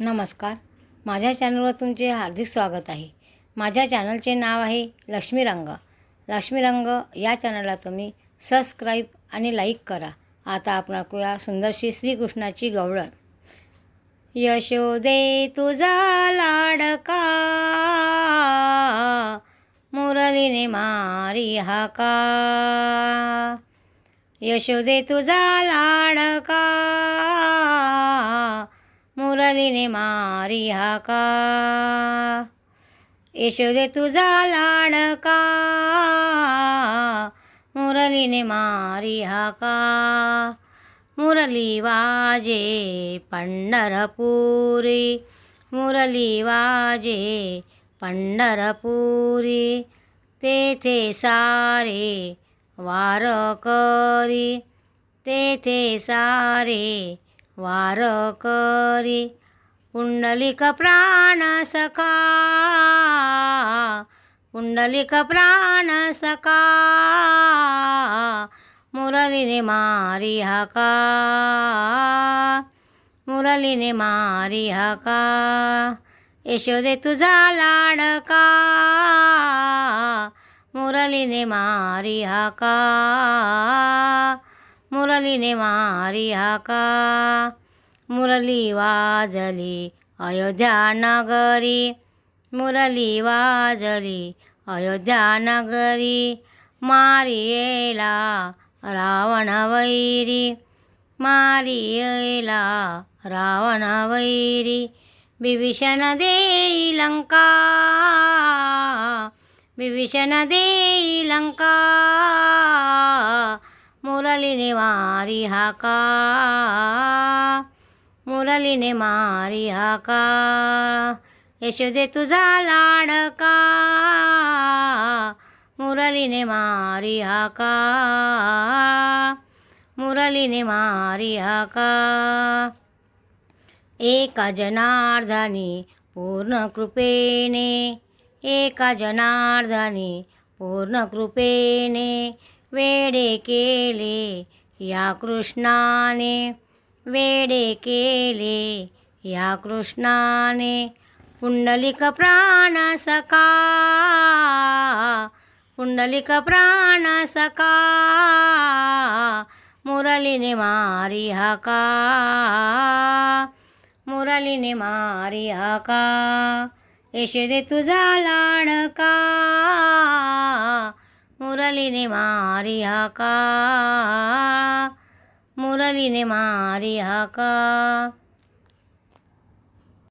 नमस्कार. माझ्या चॅनलवर तुमचे हार्दिक स्वागत आहे. माझ्या चॅनलचे नाव आहे लक्ष्मी रंग. लक्ष्मी रंग या चॅनलला तुम्ही सबस्क्राईब आणि लाईक करा. आता आपण ऐकूया सुंदरशी श्रीकृष्णाची गवळण. यशोदे तुझा लाडका, मुरलीने मारी हाका. यशोदे तुझा लाडका, मुरलीने मारी हाका. यशोदे तुझा लाडका, मुरलीने मारी हाका. मुरली वाजे पंढरपुरी, मुरली वाजे पंढरपुरी. तेथे सारे वारकरी, तेथे सारे वारकरी. पुंडलिक प्राण सखा, पुंडलिक प्राण सखा. मुरलीने मारी हाका, मुरलीने मारी हाका. यशोदे तुझा लाडका, मुरलीने मारी हाका, मुरलीने मारी हाका. मुरली वाजली अयोध्या नगरी, मुरली वाजली अयोध्या नगरी. मारियेला रावण वैरी, मारियेला रावण वैरी. विभीषण देई लंका, विभीषण देई लंका. मुरलीने मारी हाका, मुरलीने मारी हाका. यशोदे तुझा लाडका, मुरलीने मारी हाका, मुरलीने मारी हाका. एका जनार्दनी पूर्ण कृपेने, एका जनार्दनी पूर्ण कृपेने. वेडे केले या कृष्णाने, वेडे केले या कृष्णाने. पुंडलिक प्राण सखा, पुंडलिक प्राण सखा. मुरलीने मारी हाका, मुरलीने मारी हाका. यशोदे तुझा लाडका, मुरलीने मारी हाका, मुरलीने मारी हाका.